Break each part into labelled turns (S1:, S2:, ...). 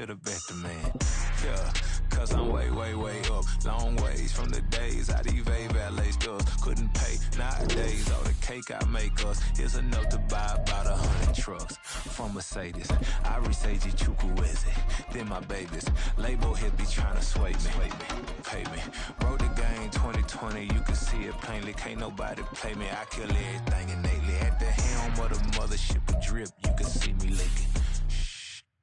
S1: the best man. Yeah, cause I'm way, way, way up. Long ways from the days I evade valet stores. Couldn't pay nowadays. All the cake I make us is enough to buy about 100 trucks. From Mercedes, I resage Chukwueze. Then my babies. Label hit be trying to sway me. Pay me. Wrote the game 2020. You can see it plainly. Can't nobody play me. I kill everything innately. At the helm of the mothership of drip. You can see me leaking.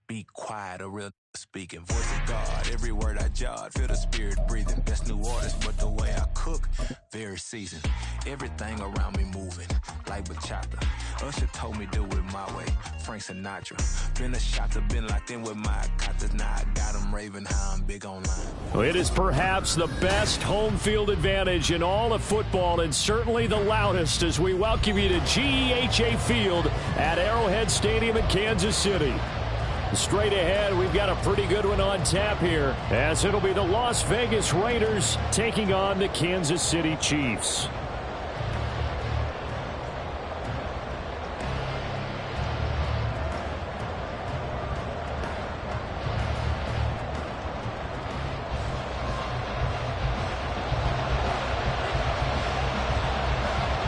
S1: Be quiet, a real speaking. Voice of God, every word I jot. Feel the spirit breathing. Best new artist, but the way I cook, very seasoned. Everything around me moving, like bachata. Usher told me do it my way. Frank Sinatra. Been a shotter, been locked in with my cotters. Now I got them raving how I'm big online.
S2: Well, it is perhaps the best home field advantage in all of football, and certainly the loudest as we welcome you to GEHA Field at Arrowhead Stadium in Kansas City. Straight ahead, we've got a pretty good one on tap here, as it'll be the Las Vegas Raiders taking on the Kansas City Chiefs.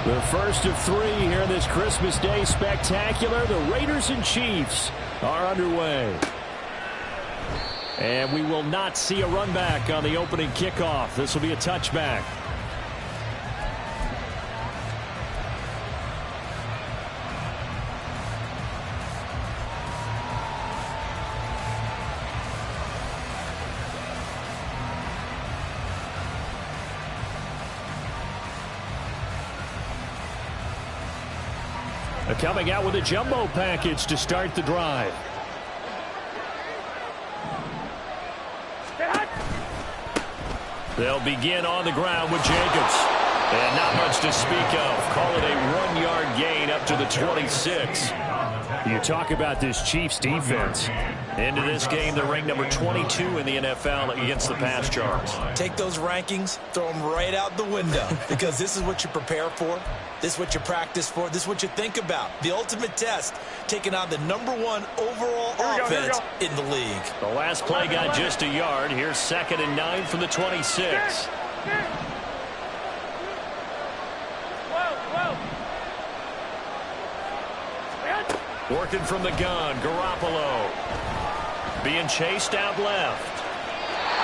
S2: The first of three here in this Christmas Day spectacular. The Raiders and Chiefs are underway. And we will not see a run back on the opening kickoff. This will be a touchback. Coming out with a jumbo package to start the drive. They'll begin on the ground with Jacobs. And not much to speak of. Call it a 1-yard gain up to the 26. You talk about this Chiefs defense. Into this game, they're ranked number 22 in the NFL against the pass yards.
S3: Take those rankings, throw them right out the window, because this is what you prepare for. This is what you practice for. This is what you think about. The ultimate test, taking on the #1 overall offense in the league.
S2: The last play got just a yard. Here's 2nd and 9 from the 26. Working from the gun, Garoppolo. Being chased out left.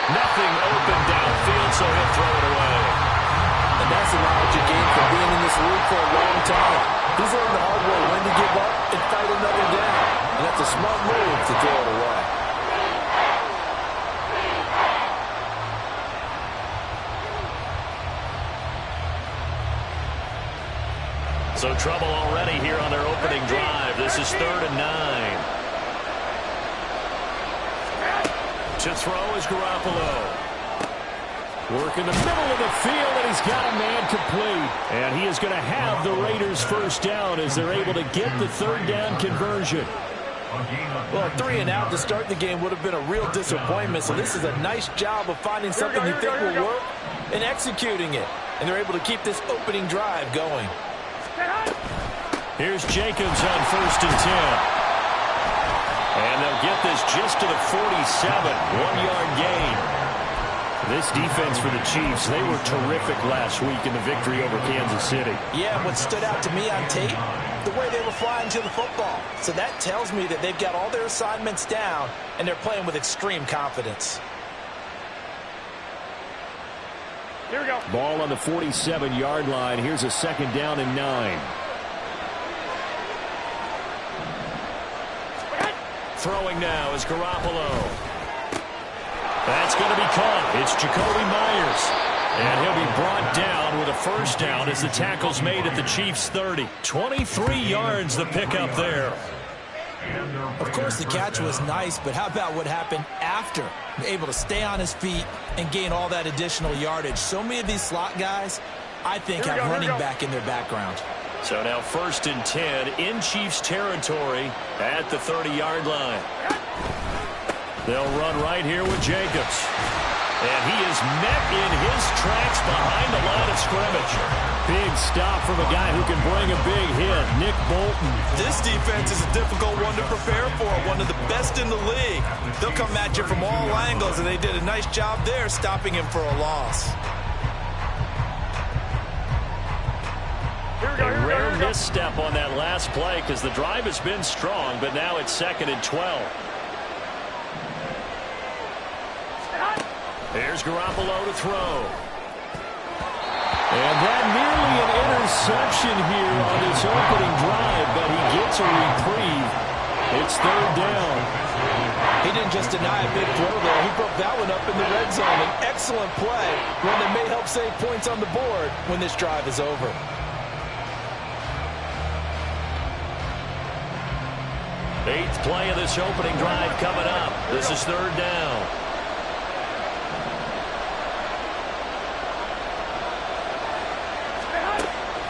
S2: Nothing open downfield, so he'll throw it away.
S4: And that's the knowledge you gain from being in this league for a long time. He's learned the hard way when to give up and fight another down. And that's a smart move to throw it away.
S2: So trouble already here on their opening drive. This is 3rd and 9. To throw is Garoppolo. Work in the middle of the field, and he's got a man complete. And he is going to have the Raiders first down as they're able to get the 3rd down conversion.
S4: Well, 3 and out to start the game would have been a real disappointment. So this is a nice job of finding something you think will work and executing it. And they're able to keep this opening drive going.
S2: Here's Jacobs on 1st and 10. And they'll get this just to the 47. 1-yard gain. This defense for the Chiefs, they were terrific last week in the victory over Kansas City.
S3: Yeah, what stood out to me on tape, the way they were flying to the football. So that tells me that they've got all their assignments down, and they're playing with extreme confidence.
S2: Here we go. Ball on the 47-yard line. Here's a 2nd down and 9. Throwing now is Garoppolo. That's going to be caught. It's Jacoby Myers. And he'll be brought down with a first down as the tackle's made at the Chiefs' 30. 23 yards the pickup there.
S3: Of course, the catch was nice, but how about what happened after? Able to stay on his feet and gain all that additional yardage. So many of these slot guys, I think, have running back in their background.
S2: So now 1st and 10 in Chiefs territory at the 30-yard line. They'll run right here with Jacobs. And he is met in his tracks behind the line of scrimmage. Big stop from a guy who can bring a big hit, Nick Bolton.
S4: This defense is a difficult one to prepare for, one of the best in the league. They'll come at you from all angles, and they did a nice job there stopping him for a loss.
S2: A rare misstep on that last play because the drive has been strong, but now it's 2nd and 12. Here's Garoppolo to throw. And that nearly an interception here on this opening drive, but he gets a reprieve. It's 3rd down.
S4: He didn't just deny a big throw there. He broke that one up in the red zone. An excellent play, one that may help save points on the board when this drive is over.
S2: Eighth play of this opening drive coming up. This is 3rd down.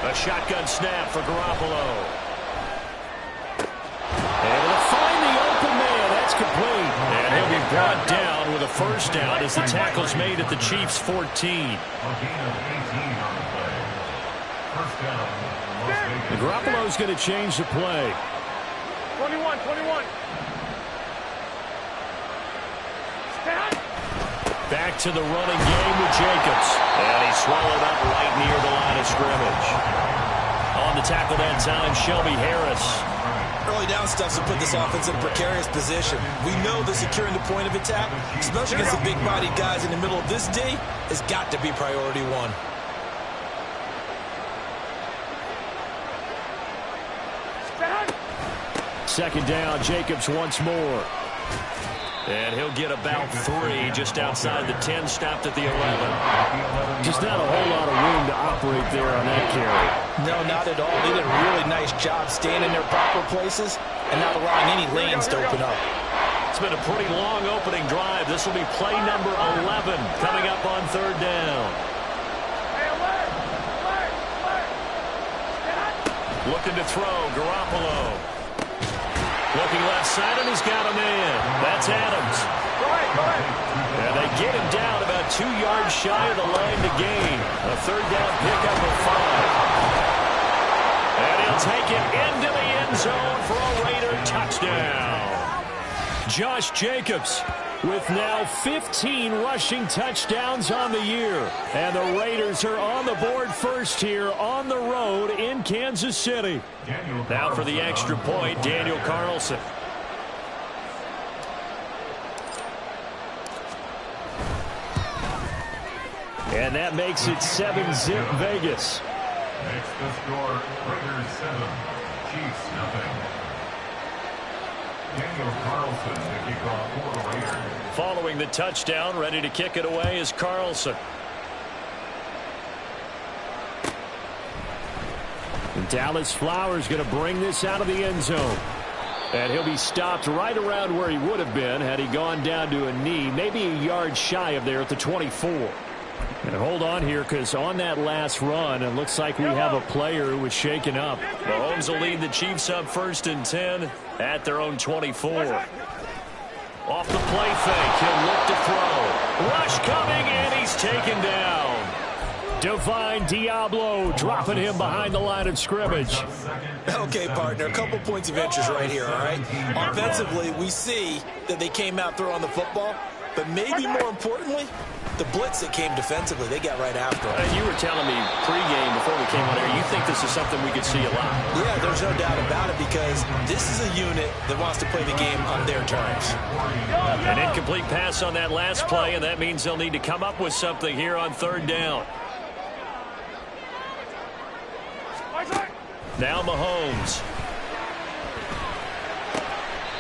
S2: A shotgun snap for Garoppolo. Able to find the open man. That's complete. And he'll be brought down with a 1st down as the tackle's made at the Chiefs' 14. And Garoppolo's going to change the play.
S5: 21.
S2: Back to the running game with Jacobs. And he's swallowed up right near the line of scrimmage. On the tackle that time, Shelby Harris.
S3: Early down stuff to put this offense in a precarious position. We know that securing the point of attack, especially against the big-bodied guys in the middle of this D, has got to be priority one.
S2: Second down, Jacobs once more. And he'll get about 3 just outside the 10, stopped at the 11. Just not a whole lot of room to operate there on that carry.
S4: No, not at all. They did a really nice job staying in their proper places and not allowing any lanes to open up.
S2: It's been a pretty long opening drive. This will be play number 11 coming up on 3rd down. Looking to throw, Garoppolo. Looking left side, and he's got a man. That's Adams. And they get him down about 2 yards shy of the line to gain. A 3rd down pickup of 5. And he'll take it into the end zone for a Raider touchdown. Josh Jacobs with now 15 rushing touchdowns on the year. And the Raiders are on the board first here on the road in Kansas City. Now for the extra point, Daniel Carlson. And that makes it 7-zip Vegas.
S6: Makes the score Raiders 7, Chiefs nothing. Daniel Carlson to kick off for the Raiders.
S2: Following the touchdown, ready to kick it away is Carlson. And Dallas Flowers going to bring this out of the end zone. And he'll be stopped right around where he would have been had he gone down to a knee, maybe a yard shy of there at the 24. And hold on here, because on that last run, it looks like we have a player who was shaken up. Mahomes will lead the Chiefs up 1st and 10 at their own 24. Off the play fake, he'll look to throw. Rush coming, and he's taken down. Divine Diablo dropping him behind the line of scrimmage.
S3: Okay, partner, a couple points of interest right here, all right? Offensively, we see that they came out throwing the football, but maybe more importantly, the blitz that came defensively, they got right after it.
S2: And you were telling me pregame before we came on here, you think this is something we could see a lot.
S3: Yeah, there's no doubt about it, because this is a unit that wants to play the game on their terms.
S2: An incomplete pass on that last play, and that means they'll need to come up with something here on 3rd down. Now Mahomes.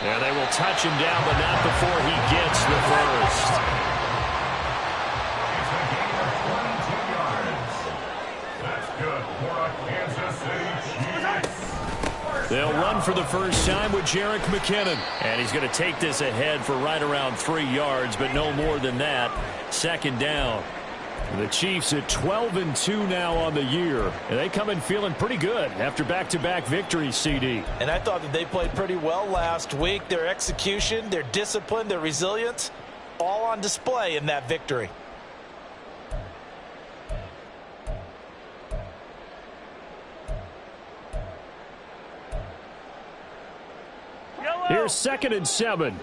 S2: And they will touch him down, but not before he gets the first. They'll run for the first time with Jerick McKinnon. And he's going to take this ahead for right around 3 yards, but no more than that. 2nd down. The Chiefs at 12-2 now on the year. And they come in feeling pretty good after back-to-back victories, CD.
S4: And I thought that they played pretty well last week. Their execution, their discipline, their resilience, all on display in that victory.
S2: Here's 2nd and 7.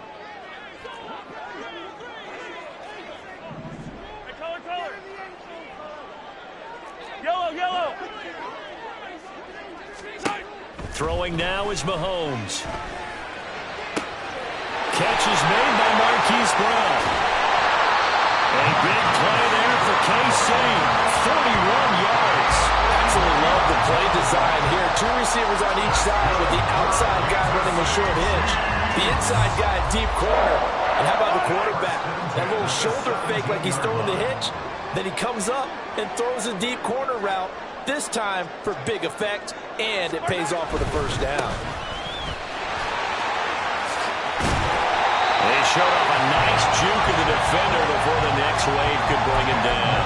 S5: Yellow.
S2: Throwing now is Mahomes. Catch is made by Marquise Brown. A big play there for KC. 41 yards.
S4: Absolutely love the play design here. 2 receivers on each side with the outside guy running a short hitch. The inside guy deep corner. And how about the quarterback? That little shoulder fake like he's throwing the hitch. Then he comes up and throws a deep corner route. This time for big effect. And it pays off for the first down.
S2: They showed off a nice juke of the defender before the next wave could bring him down.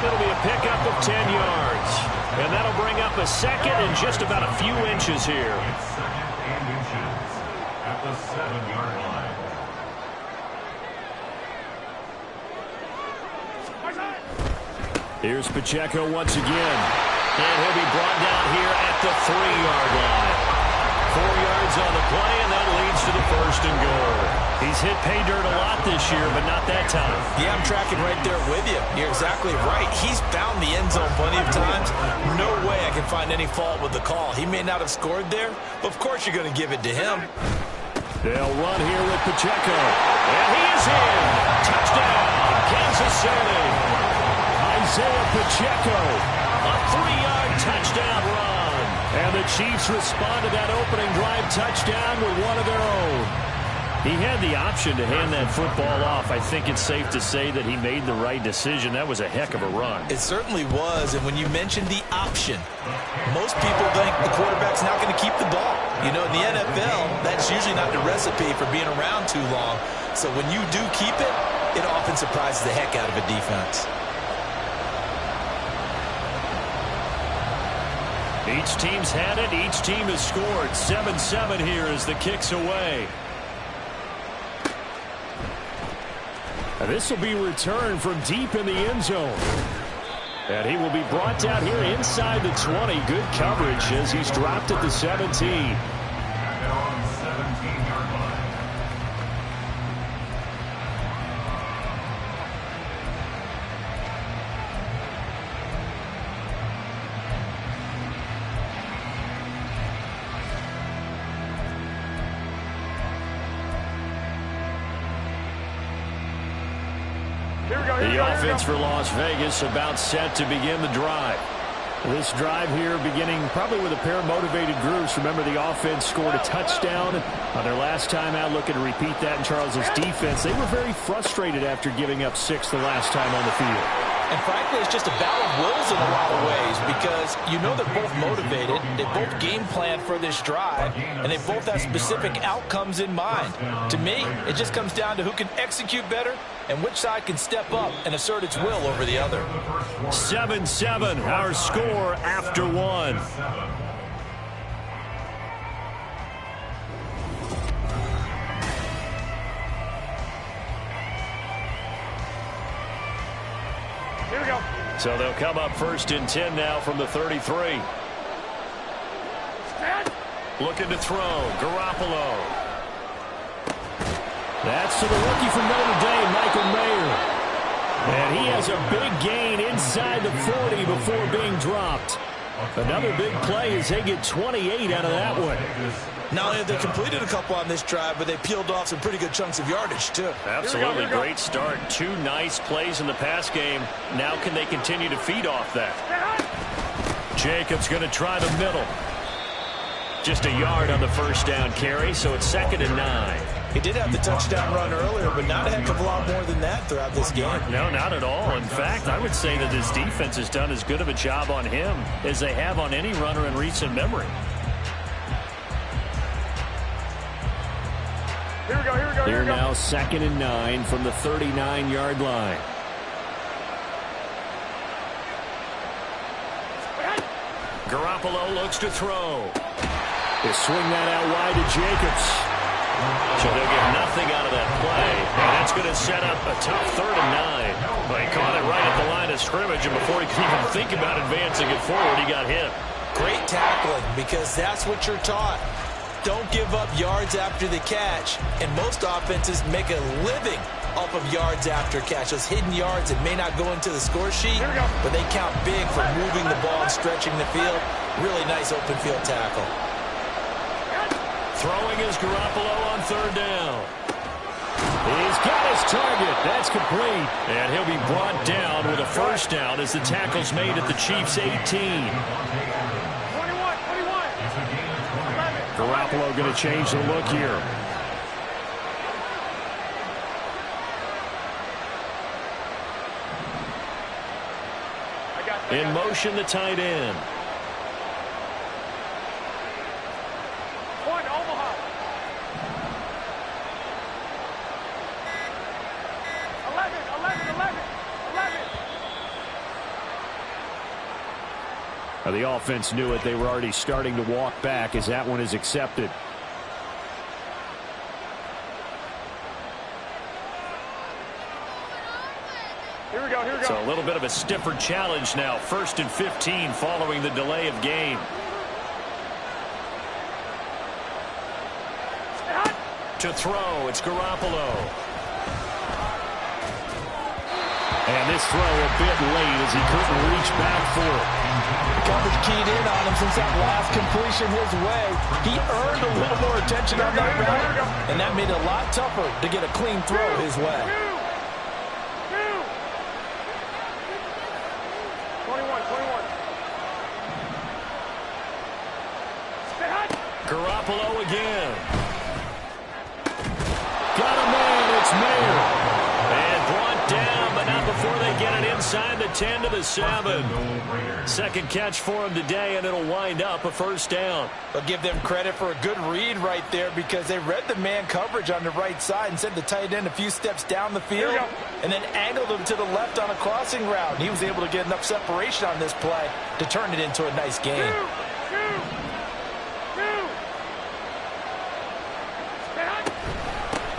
S2: It'll be a pickup of 10 yards. And that'll bring up a 2nd and just about a few inches here.
S6: It's 2nd and inches at the 7-yard line.
S2: Here's Pacheco once again. And he'll be brought down here at the 3-yard line. 4 yards on the play, and that leads to the 1st and goal. He's hit pay dirt a lot this year, but not that time.
S3: Yeah, I'm tracking right there with you. You're exactly right. He's found the end zone plenty of times. No way I can find any fault with the call. He may not have scored there, but of course you're going to give it to him.
S2: They'll run here with Pacheco. And he is in. Touchdown, Kansas City. Isaiah Pacheco, a 3-yard touchdown run. And the Chiefs respond to that opening drive touchdown with one of their own. He had the option to hand that football off. I think it's safe to say that he made the right decision. That was a heck of a run.
S3: It certainly was, and when you mentioned the option, most people think the quarterback's not going to keep the ball. You know, in the NFL, that's usually not the recipe for being around too long. So when you do keep it, it often surprises the heck out of a defense.
S2: Each team's had it. Each team has scored. 7-7 here as the kick's away. And this will be returned from deep in the end zone. And he will be brought down here inside the 20. Good coverage as he's dropped at the 17.
S6: Now on 17-yard line.
S2: The offense for Las Vegas about set to begin the drive. This drive here beginning probably with a pair of motivated groups. Remember, the offense scored a touchdown on their last time out. Looking to repeat that in Charles's defense. They were very frustrated after giving up 6 the last time on the field.
S3: And frankly, it's just a battle of wills in a lot of ways because you know they're both motivated. They both game plan for this drive, and they both have specific outcomes in mind. To me, it just comes down to who can execute better and which side can step up and assert its will over the other.
S2: 7-7, our score after one.
S5: Here we go.
S2: So they'll come up 1st and 10 now from the 33. Looking to throw. Garoppolo. That's to the rookie from Notre Dame, Michael Mayer. And he has a big gain inside the 40 before being dropped. Another big play as they get 28 out of that one.
S3: Not only have they completed a couple on this drive, but they peeled off some pretty good chunks of yardage, too.
S2: Absolutely great start. 2 nice plays in the pass game. Now can they continue to feed off that? Jacobs going to try the middle. Just a yard on the first down carry, so it's 2nd and 9.
S3: He did have the touchdown run earlier, but not a heck of a lot more than that throughout this game.
S2: No, not at all. In fact, I would say that this defense has done as good of a job on him as they have on any runner in recent memory.
S5: Here we go.
S2: They're now 2nd and 9 from the 39-yard line. Garoppolo looks to throw. They swing that out wide to Jacobs. So they'll get nothing out of that play. And that's going to set up a tough 3rd and 9. But he caught it right at the line of scrimmage, and before he could even think about advancing it forward, he got hit.
S3: Great tackling, because that's what you're taught. don't give up yards after the catch, and most offenses make a living off of yards after catch. Those hidden yards that may not go into the score sheet, but they count big for moving the ball and stretching the field. Really nice open field tackle.
S2: Throwing is Garoppolo on third down. He's got his target. That's complete. And he'll be brought down with a first down as the tackle's made at the Chiefs' 18.
S5: 21.
S2: Garoppolo going to change the look here. In motion, the tight end.
S5: One, Omaha. 11.
S2: Now, the offense knew it. They were already starting to walk back as that one is accepted.
S5: Here we go.
S2: So a little bit of a stiffer challenge now. 1st and 15 following the delay of game. To throw, it's Garoppolo. And this throw a bit late as he couldn't reach back for it.
S3: Coverage keyed in on him since that last completion his way. He earned a little more attention on that route, and that made it a lot tougher to get a clean throw his way.
S5: 21.
S2: Garoppolo again. Got a man, it's Mayer. And brought down, but not before they get it inside the 10 to the 7. Second catch for him today, and it'll wind up a first down.
S3: But give them credit for a good read right there because they read the man coverage on the right side and sent the tight end a few steps down the field and then angled him to the left on a crossing route. And he was able to get enough separation on this play to turn it into a nice game.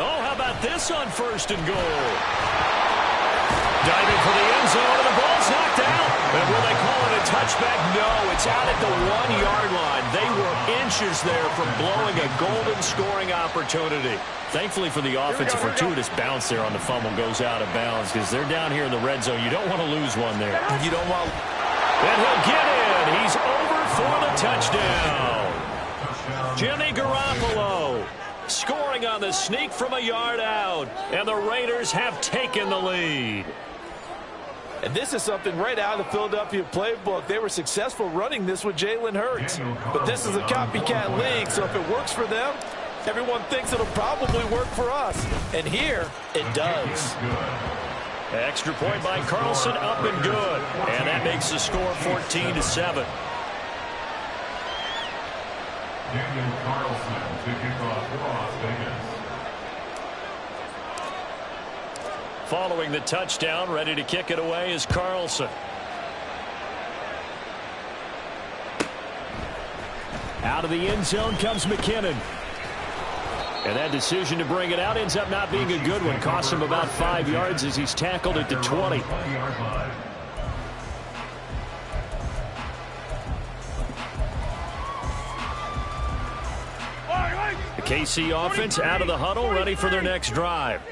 S2: Oh, how about this on 1st and goal? Diving for the end zone, and the ball's knocked out. And will they call it a touchback? No, it's out at the 1-yard line. They were inches there from blowing a golden scoring opportunity. Thankfully for the offense, a fortuitous bounce there on the fumble goes out of bounds because they're down here in the red zone. You don't want to lose one there.
S3: You don't want.
S2: And he'll get in. He's over for the touchdown. Jimmy Garoppolo scoring on the sneak from a yard out. And the Raiders have taken the lead.
S3: And this is something right out of the Philadelphia playbook. They were successful running this with Jalen Hurts. But this is a copycat league, so if it works for them, everyone thinks it'll probably work for us. And here, it does.
S2: Extra point by Carlson, up and good. And that makes the score 14-7.
S6: Daniel Carlson to kick off for Las Vegas.
S2: Following the touchdown, ready to kick it away is Carlson. Out of the end zone comes McKinnon. And that decision to bring it out ends up not being a good one. Cost him about 5 yards as he's tackled at the 20. The KC offense out of the huddle, ready for their next drive.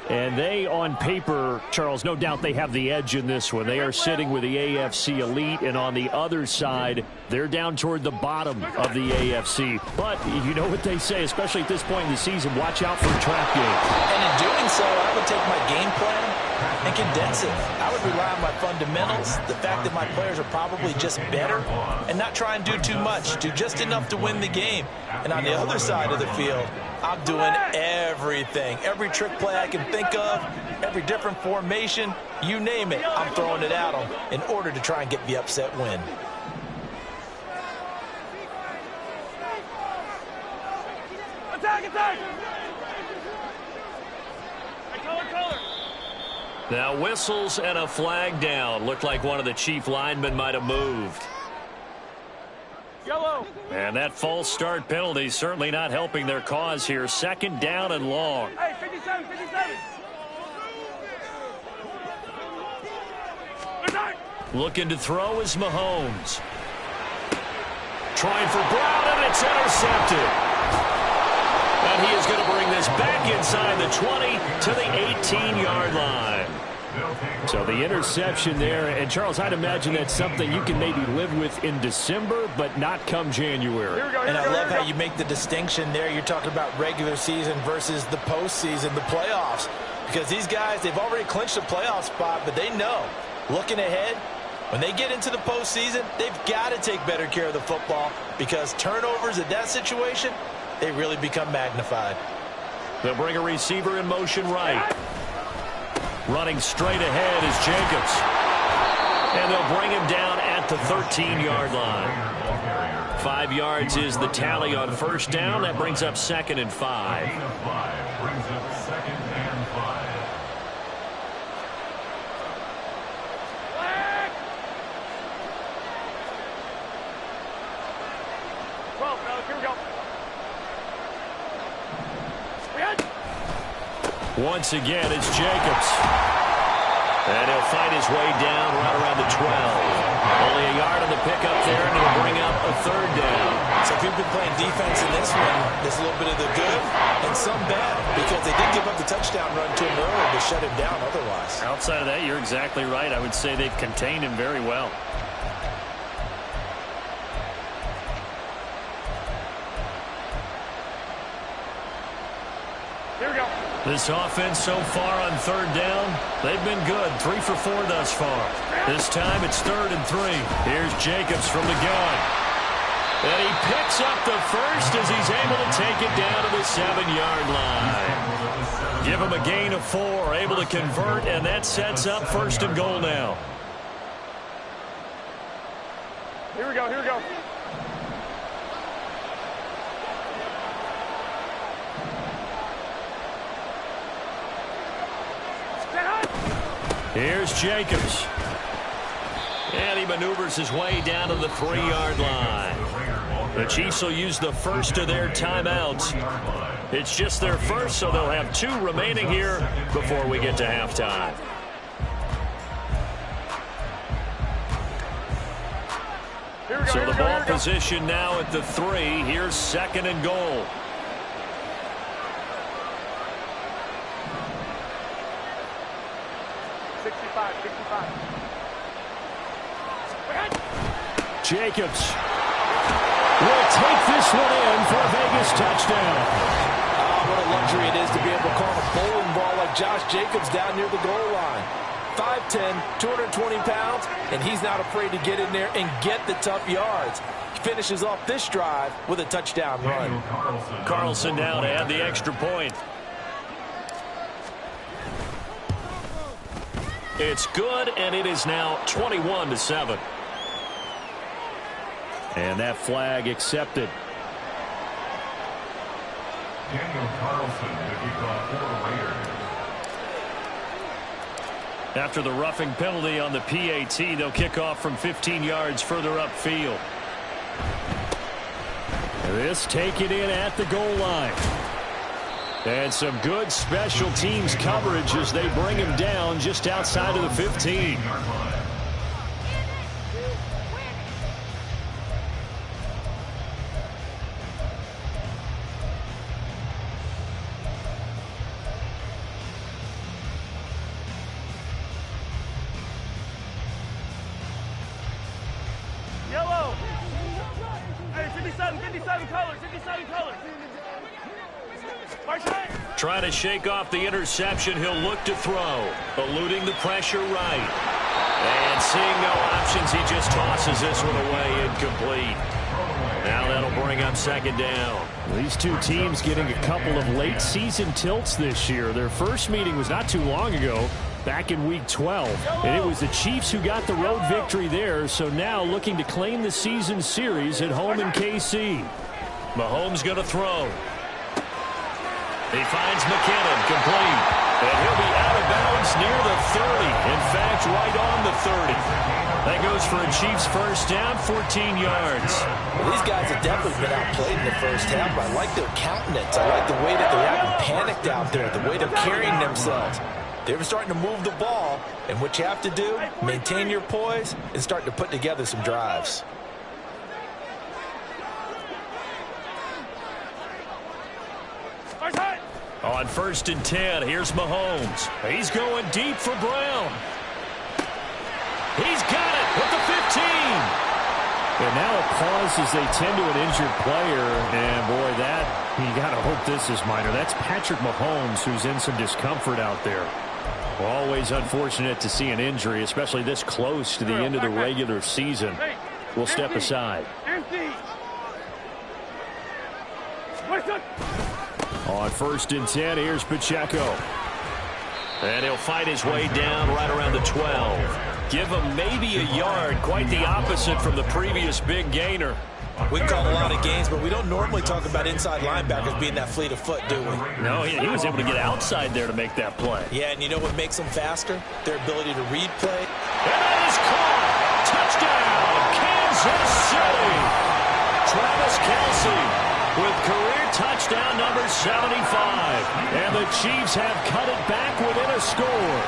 S2: And they, on paper, Charles, no doubt they have the edge in this one. They are sitting with the AFC elite, and on the other side, they're down toward the bottom of the AFC. But you know what they say, especially at this point in the season, watch out for a trap game.
S3: And in doing so, I would take my game plan and condense it. I would rely on my fundamentals, the fact that my players are probably just better, and not try and do too much, do just enough to win the game. And on the other side of the field, I'm doing everything. Every trick play I can think of, every different formation, you name it, I'm throwing it at them in order to try and get the upset win.
S5: Attack! Color!
S2: Now whistles and a flag down. Looked like one of the Chief linemen might have moved.
S5: Yellow.
S2: And that false start penalty certainly not helping their cause here. 2nd down and long.
S5: Hey, 57.
S2: Looking to throw is Mahomes. Trying for Brown, and it's intercepted. And he is going to bring this back inside the 20 to the 18-yard line. So the interception there. And, Charles, I'd imagine that's something you can maybe live with in December, but not come January.
S3: And I love how you make the distinction there. You're talking about regular season versus the postseason, the playoffs. Because these guys, they've already clinched a playoff spot, but they know, looking ahead, when they get into the postseason, they've got to take better care of the football because turnovers in that situation, they really become magnified.
S2: They'll bring a receiver in motion right. Running straight ahead is Jacobs. And they'll bring him down at the 13-yard line. 5 yards is the tally on first down. That brings up 2nd and 5.
S6: Brings up 2nd and 5.
S5: Here we go.
S2: Once again, it's Jacobs. And he'll find his way down right around the 12. Only a yard on the pickup there, and it'll bring up a 3rd down.
S3: So if you've been playing defense in this one, there's a little bit of the good and some bad because they did give up the touchdown run to him earlier to shut him down otherwise.
S7: Outside of that, you're exactly right. I would say they've contained him very well.
S5: Here we go.
S2: This offense so far on 3rd down, they've been good. 3 for 4 thus far. This time it's 3rd and 3. Here's Jacobs from the gun. And he picks up the first as he's able to take it down to the 7-yard line. Give him a gain of 4, able to convert, and that sets up 1st and goal now.
S5: Here we go. Here we go.
S2: Here's Jacobs. And he maneuvers his way down to the 3-yard line. The Chiefs will use the first of their timeouts. It's just their first, so they'll have 2 remaining here before we get to halftime. So the ball position now at the 3. Here's 2nd and goal. Jacobs will take this one in for a Vegas touchdown.
S4: What a luxury it is to be able to call a bowling ball like Josh Jacobs down near the goal line. 5'10", 220 pounds, and he's not afraid to get in there and get the tough yards. He finishes off this drive with a touchdown run.
S2: Carlson now to add the extra point. It's good, and it is now 21-7. And that flag accepted.
S6: Daniel Carlson, the kickoff for the Raiders.
S2: After the roughing penalty on the PAT, they'll kick off from 15 yards further upfield. This taken in at the goal line. And some good special teams coverage as they bring him down just outside of the 15.
S5: Yellow. Hey, 57 colors, 57 colors.
S2: Trying to shake off the interception. He'll look to throw. Eluding the pressure right. And seeing no options, he just tosses this one away incomplete. Now that'll bring up 2nd down.
S7: These 2 teams getting a couple of late season tilts this year. Their first meeting was not too long ago, back in week 12. And it was the Chiefs who got the road victory there, so now looking to claim the season series at home in KC.
S2: Mahomes going to throw. He finds McKinnon, complete. And he'll be out of bounds near the 30. In fact, right on the 30. That goes for a Chiefs first down, 14 yards.
S3: Well, these guys have definitely been outplayed in the first half, but I like their countenance. I like the way that they haven't panicked out there, the way they're carrying themselves. They're starting to move the ball, and what you have to do, maintain your poise and start to put together some drives.
S2: On 1st and 10, here's Mahomes. He's going deep for Brown. He's got it with the 15. And now a pause as they tend to an injured player. And, boy, you got to hope this is minor. That's Patrick Mahomes, who's in some discomfort out there. Always unfortunate to see an injury, especially this close to the end of the regular season. We'll step aside. On 1st and 10, here's Pacheco. And he'll fight his way down right around the 12. Give him maybe a yard, quite the opposite from the previous big gainer.
S3: We call a lot of games, but we don't normally talk about inside linebackers being that fleet of foot, do we?
S2: No, he was able to get outside there to make that play.
S3: Yeah, and you know what makes them faster? Their ability to read play.
S2: And that is caught. Touchdown, Kansas City. Travis Kelce with career touchdown number 75. And the Chiefs have cut it back within a score.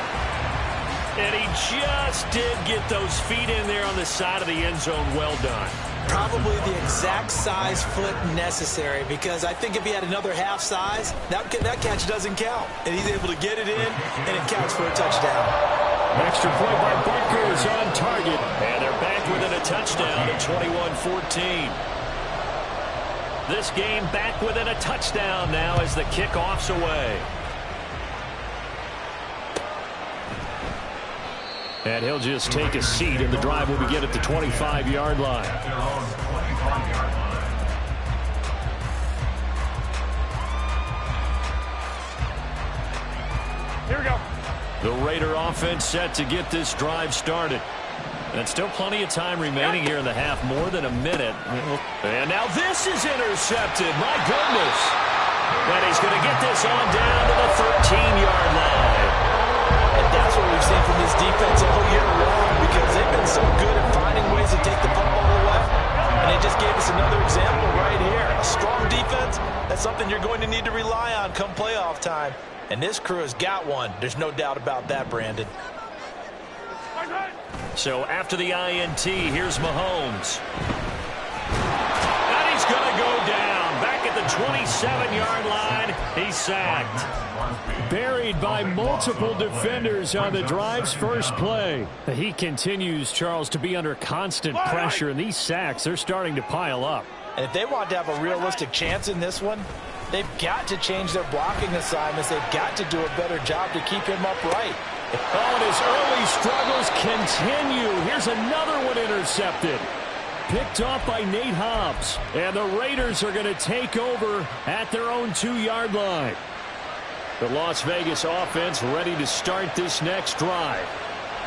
S2: And he just did get those feet in there on the side of the end zone. Well done.
S3: Probably the exact size foot necessary, because I think if he had another half size, that catch doesn't count. And he's able to get it in, and it counts for a touchdown.
S2: Extra point by Butker is on target. And they're back within a touchdown at 21-14. This game back within a touchdown now as the kickoff's away. And he'll just take a seat, and the drive will begin at the 25-yard line.
S5: Here we go.
S2: The Raider offense set to get this drive started. And still plenty of time remaining here in the half, more than a minute. And now this is intercepted. My goodness. And he's going to get this on down to the 13-yard line.
S3: And that's what we've seen from this defense all year long, because they've been so good at finding ways to take the football away. And they just gave us another example right here. A strong defense, that's something you're going to need to rely on come playoff time. And this crew has got one. There's no doubt about that, Brandon.
S2: So after the INT, here's Mahomes. And he's going to go down. Back at the 27-yard line, he's sacked. Buried by multiple defenders on the drive's first play. He continues, Charles, to be under constant pressure, and these sacks, they're starting to pile up.
S3: And if they want to have a realistic chance in this one, they've got to change their blocking assignments. They've got to do a better job to keep him upright.
S2: Oh, and his early struggles continue. Here's another one intercepted. Picked off by Nate Hobbs. And the Raiders are going to take over at their own 2-yard line. The Las Vegas offense ready to start this next drive.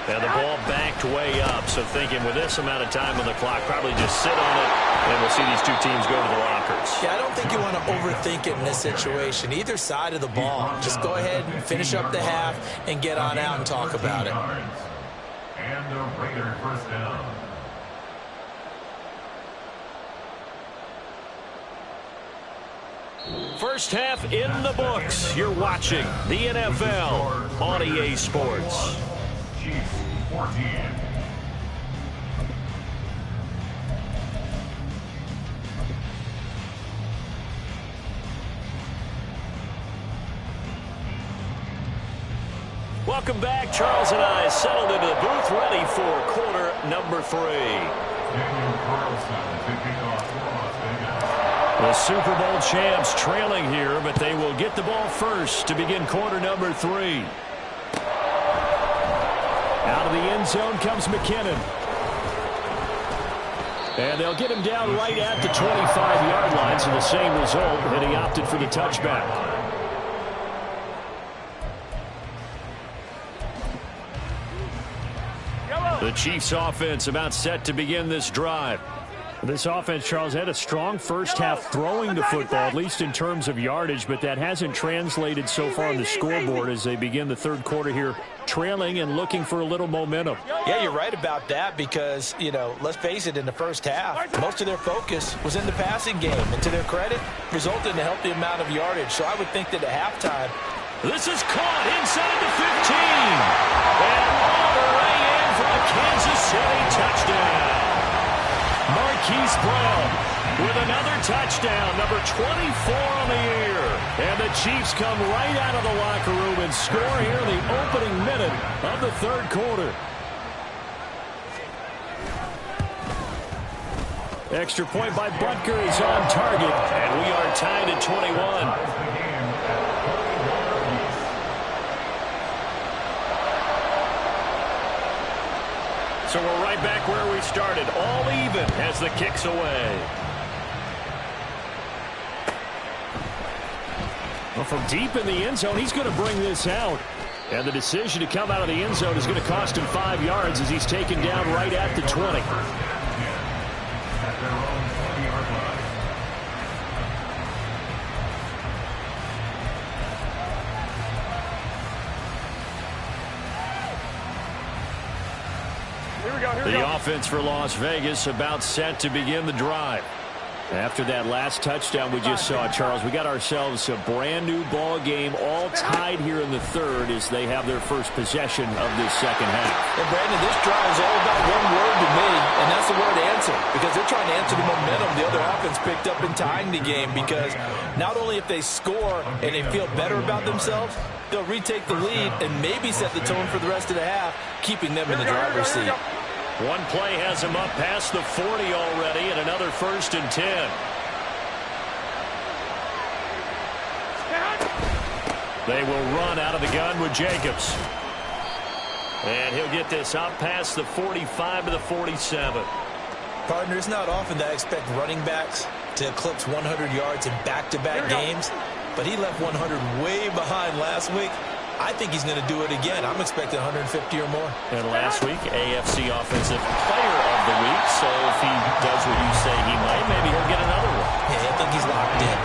S2: And the ball backed way up. So thinking with this amount of time on the clock, probably just sit on it, and we'll see these two teams go to the lockers.
S3: Yeah, I don't think you want to overthink it in this situation. Either side of the ball. Just go ahead and finish up the half and get on out and talk about it.
S6: And the Raider first down.
S2: First half in the books. You're watching the NFL on EA Sports.
S6: Chiefs 14.
S2: Welcome back. Charles and I settled into the booth, ready for quarter number 3. The Super Bowl champs trailing here, but they will get the ball first to begin quarter number 3. Out of the end zone comes McKinnon. And they'll get him down right at the 25-yard line, so the same result, and he opted for the touchback. The Chiefs offense about set to begin this drive. This offense, Charles, had a strong first half throwing the football, at least in terms of yardage, but that hasn't translated so far on the scoreboard as they begin the third quarter here, trailing and looking for a little momentum.
S3: Yeah, you're right about that because, let's face it, in the first half, most of their focus was in the passing game. And to their credit, resulted in a healthy amount of yardage. So I would think that at halftime,
S2: this is caught inside the 15. And all the way in for a Kansas City touchdown. Marquise Brown with another touchdown, number 24 on the year. And the Chiefs come right out of the locker room and score here in the opening minute of the third quarter. Extra point by Butker is on target, and we are tied at 21. So we're right back where we started, all even as the kick's away. Well, from deep in the end zone, he's going to bring this out. And the decision to come out of the end zone is going to cost him 5 yards as he's taken down right at the 20. The offense for Las Vegas about set to begin the drive. After that last touchdown we just saw, Charles, we got ourselves a brand new ball game, all tied here in the third as they have their first possession of this second half.
S4: And Brandon, this drive is all about one word to me, and that's the word answer, because they're trying to answer the momentum the other offense picked up in tying the game, because not only if they score and they feel better about themselves, they'll retake the lead and maybe set the tone for the rest of the half, keeping them in the driver's seat.
S2: One play has him up past the 40 already, and another 1st and 10. They will run out of the gun with Jacobs. And he'll get this out past the 45 to the 47.
S3: Partner, it's not often that I expect running backs to eclipse 100 yards in back-to-back games, but he left 100 way behind last week. I think he's going to do it again. I'm expecting 150 or more.
S2: And last week, AFC Offensive Player of the Week. So if he does what you say he might, maybe he'll get another one.
S3: Yeah, I think he's locked in.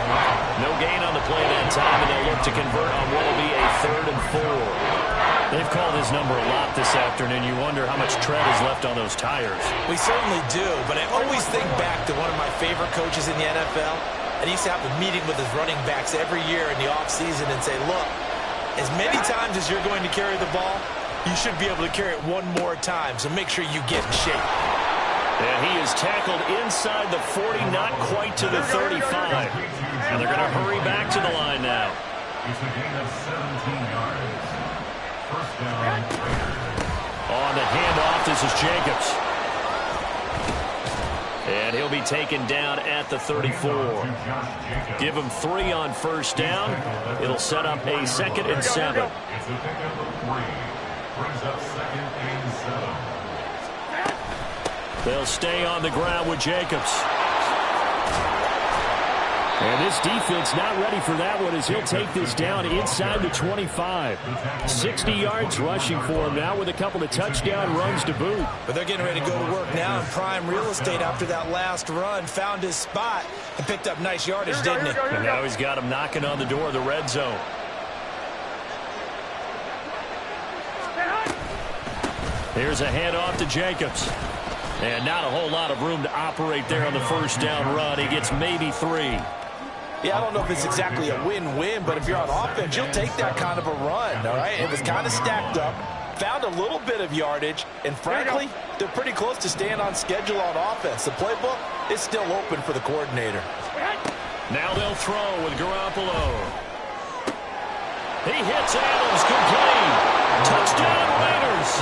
S2: No gain on the play that time, and they'll look to convert on what will be a 3rd and 4. They've called his number a lot this afternoon. You wonder how much tread is left on those tires.
S3: We certainly do, but I always think back to one of my favorite coaches in the NFL, and he used to have a meeting with his running backs every year in the offseason and say, look, as many times as you're going to carry the ball, you should be able to carry it one more time, so make sure you get in shape.
S2: And he is tackled inside the 40, not quite to the 35. And they're going to hurry back to the line now.
S6: It's a gain of 17 yards. First down, Raiders.
S2: On the handoff, this is Jacobs. And he'll be taken down at the 34. Give him 3 on first down. It'll set up a 2nd and 7.
S6: It's a pickup of 3. Brings up 2nd and 7.
S2: They'll stay on the ground with Jacobs. And this defense not ready for that one as he'll take this down inside the 25. 60 yards rushing for him now with a couple of touchdown runs to boot.
S3: But they're getting ready to go to work now in prime real estate after that last run. Found his spot and picked up nice yardage, didn't he?
S2: And now he's got him knocking on the door of the red zone. Here's a handoff to Jacobs. And not a whole lot of room to operate there on the first down run. He gets maybe 3.
S4: Yeah, I don't know if it's exactly a win-win, but if you're on offense, you'll take that kind of a run, all right? It was kind of stacked up, found a little bit of yardage, and frankly, they're pretty close to staying on schedule on offense. The playbook is still open for the coordinator.
S2: Now they'll throw with Garoppolo. He hits Adams, complete. Touchdown Raiders.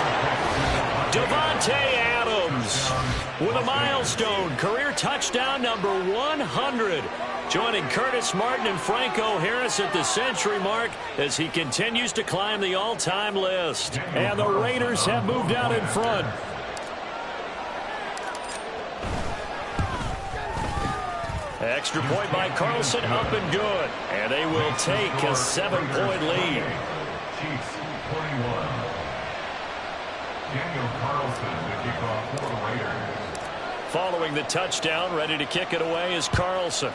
S2: Devontae Adams with a milestone career touchdown number 100. Joining Curtis Martin and Franco Harris at the century mark as he continues to climb the all-time list. And the Raiders have moved out in front. Extra point by Carlson, up and good. And they will take a 7-point lead.
S6: Chiefs 21. Daniel Carlson to kick off for the Raiders.
S2: Following the touchdown, ready to kick it away is Carlson.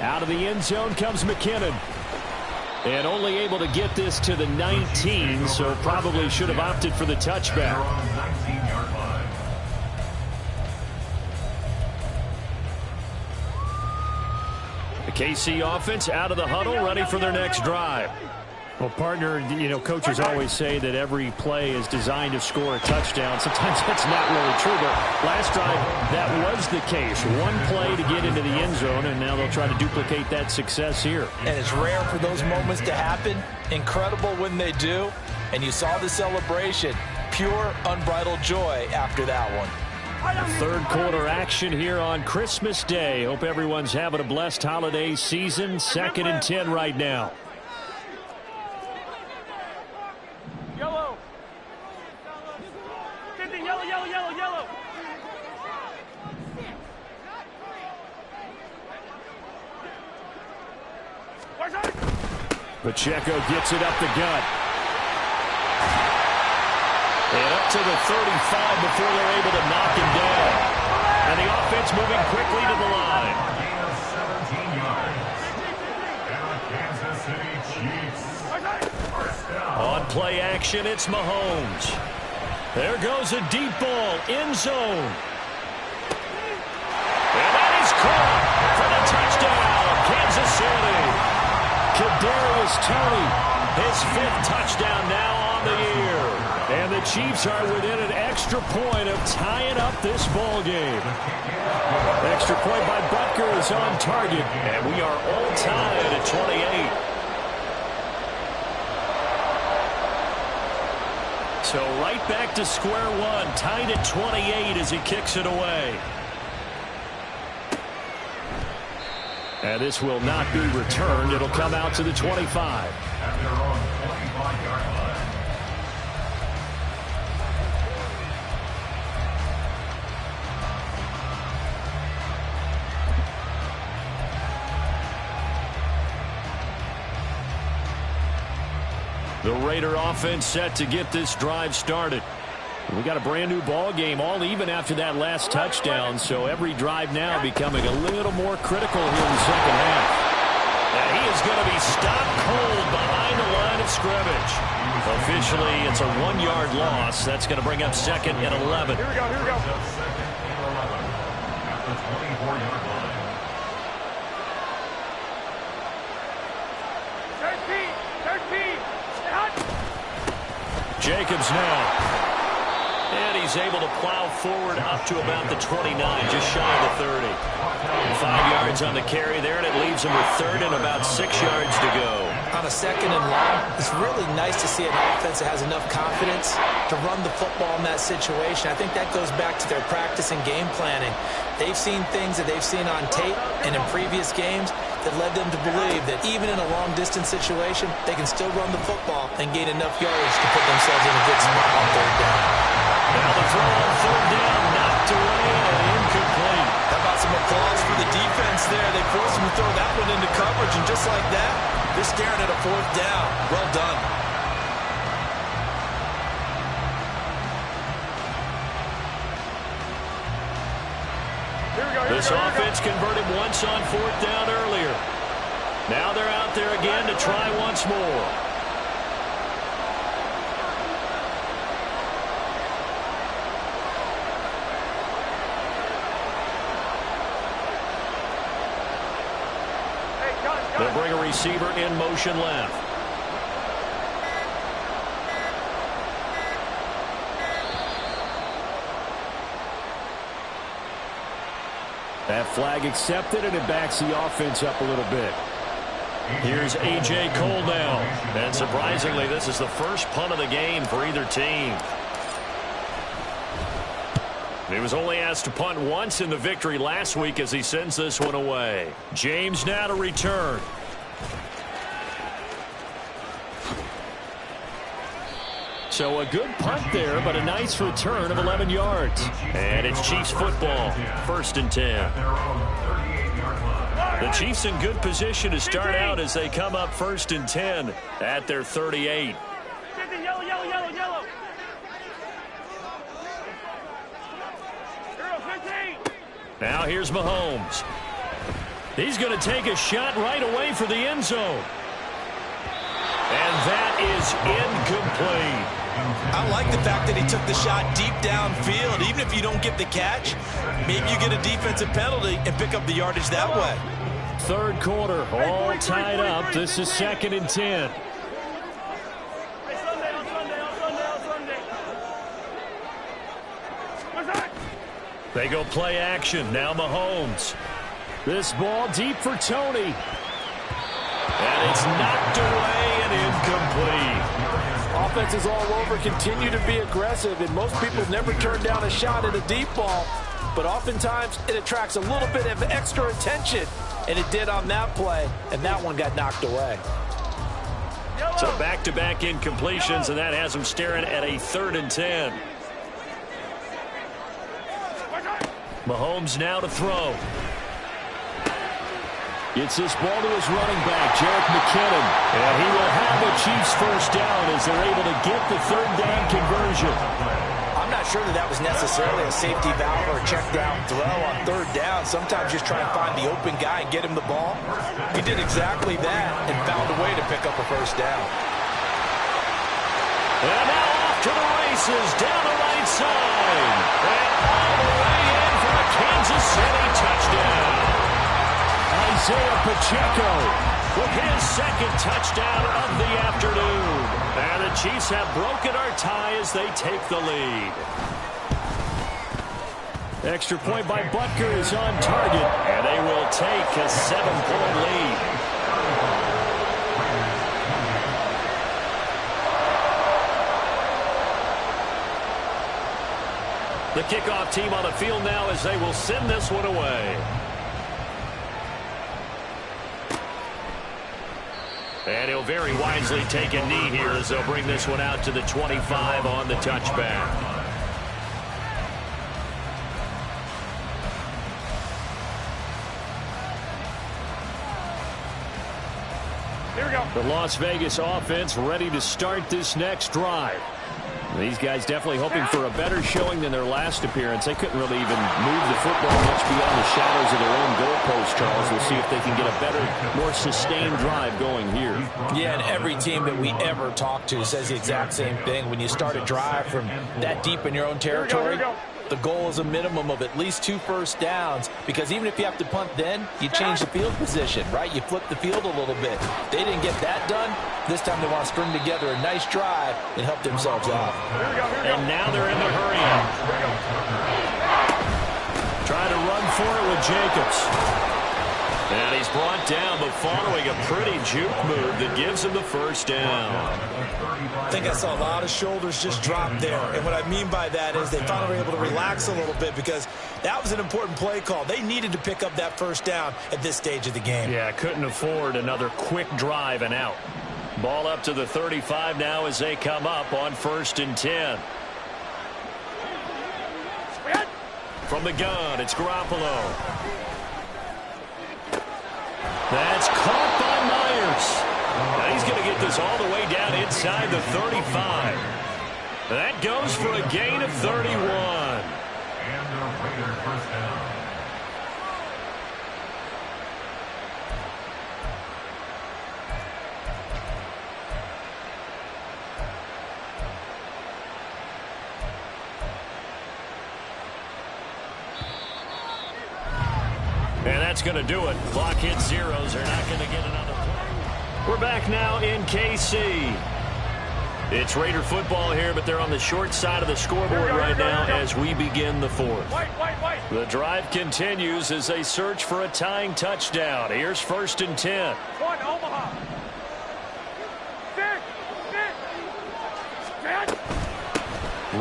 S2: Out of the end zone comes McKinnon. And only able to get this to the 19, so probably should have opted for the touchback. The KC offense out of the huddle, ready for their next drive. Well, partner, you know, coaches always say that every play is designed to score a touchdown. Sometimes that's not really true, but last drive, that was the case. One play to get into the end zone, and now they'll try to duplicate that success here.
S3: And it's rare for those moments to happen. Incredible when they do. And you saw the celebration. Pure, unbridled joy after that one.
S2: Third quarter action here on Christmas Day. Hope everyone's having a blessed holiday season. 2nd and 10 right now.
S5: Yellow. 50, yellow, yellow, yellow, yellow.
S2: Pacheco gets it up the gut. And up to the 35 before they're able to knock him down. And the offense moving quickly to the line.
S6: 17 yards. And the Kansas City Chiefs. First down.
S2: On play action, it's Mahomes. There goes a deep ball, end zone. And that is caught for the touchdown, Kansas City. Kadarius Toney, his 5th touchdown now on the year. And the Chiefs are within an extra point of tying up this ball game. Extra point by Butker is on target, and we are all tied at 28. So right back to square one, tied at 28 as he kicks it away. And this will not be returned. It'll come out to the 25.
S6: At their own 25-yard line.
S2: The Raider offense set to get this drive started. We got a brand new ball game, all even after that last touchdown, so every drive now becoming a little more critical here in the second half. And he is going to be stopped cold behind the line of scrimmage. Officially, it's a 1-yard loss. That's going to bring up 2nd and 11.
S5: Here we go, here we go.
S6: 2nd and 11 at the 24-yard line.
S5: 13.
S2: Jacobs now. And he's able to plow forward up to about the 29, just shy of the 30. 5 yards on the carry there, and it leaves him with 3rd and about 6 yards to go.
S3: On a 2nd and long, it's really nice to see an offense that has enough confidence to run the football in that situation. I think that goes back to their practice and game planning. They've seen things that they've seen on tape and in previous games that led them to believe that even in a long-distance situation, they can still run the football and gain enough yardage to put themselves in a good spot on 3rd down.
S2: Now the throw on 3rd down, knocked away and incomplete.
S3: How about some applause for the defense there? They forced him to throw that one into coverage, and just like that, they're staring at a 4th down. Well done.
S2: This offense converted once on 4th down earlier. Now they're out there again to try once more. They'll bring a receiver in motion left. That flag accepted, and it backs the offense up a little bit. Here's A.J. Cole now. And surprisingly, this is the first punt of the game for either team. He was only asked to punt once in the victory last week as he sends this one away. James now to return. So a good punt there, but a nice return of 11 yards. And it's Chiefs football, 1st and 10. The Chiefs in good position to start out as they come up 1st and 10 at their 38.
S5: Yellow, yellow, yellow, yellow. 15.
S2: Now here's Mahomes. He's going to take a shot right away for the end zone. And that is incomplete.
S3: I like the fact that he took the shot deep downfield. Even if you don't get the catch, maybe you get a defensive penalty and pick up the yardage that way.
S2: 3rd quarter, all tied up. This is 2nd and 10. They go play action. Now Mahomes. This ball deep for Tony. And it's knocked away and incomplete.
S4: Offenses all over continue to be aggressive, and most people never turn down a shot at a deep ball. But oftentimes, it attracts a little bit of extra attention, and it did on that play, and that one got knocked away.
S2: So back-to-back incompletions, and that has them staring at a 3rd and 10. Mahomes now to throw. Gets this ball to his running back, Jerick McKinnon. And he will have the Chiefs first down as they're able to get the 3rd down conversion.
S4: I'm not sure that was necessarily a safety valve or a check down throw on 3rd down. Sometimes just try and find the open guy and get him the ball. He did exactly that and found a way to pick up a first down.
S2: And now off to the races, down the right side. And all the way in for a Kansas City touchdown. Isaiah Pacheco with his 2nd touchdown of the afternoon. And the Chiefs have broken our tie as they take the lead. Extra point by Butker is on target, and they will take a 7-point lead. The kickoff team on the field now as they will send this one away. And he'll very wisely take a knee here as they'll bring this one out to the 25 on the touchback.
S5: Here we go.
S2: The Las Vegas offense ready to start this next drive. These guys definitely hoping for a better showing than their last appearance. They couldn't really even move the football much beyond the shadows of their own goalpost, Charles. We'll see if they can get a better, more sustained drive going here.
S4: Yeah, and every team that we ever talk to says the exact same thing. When you start a drive from that deep in your own territory, the goal is a minimum of at least 2 first downs, because even if you have to punt then, you change the field position, right? You flip the field a little bit. They didn't get that done. This time they want to string together a nice drive and help themselves out.
S2: And now they're in the hurry-up. Trying to run for it with Jacobs. And he's brought down, but following a pretty juke move that gives him the first down.
S3: I think I saw a lot of shoulders just drop there. And what I mean by that is they finally were able to relax a little bit, because that was an important play call. They needed to pick up that first down at this stage of the game.
S2: Yeah, couldn't afford another quick drive and out. Ball up to the 35 now as they come up on 1st and 10. From the gun, it's Garoppolo. That's caught by Myers. Now he's going to get this all the way down inside the 35. That goes for a gain of 31.
S6: And the Raiders first down.
S2: And that's going to do it. Clock hits zeros. They're not going to get another play. We're back now in KC. It's Raider football here, but they're on the short side of the scoreboard right now as we begin the 4th. The drive continues as they search for a tying touchdown. Here's 1st and 10.
S5: One, Omaha.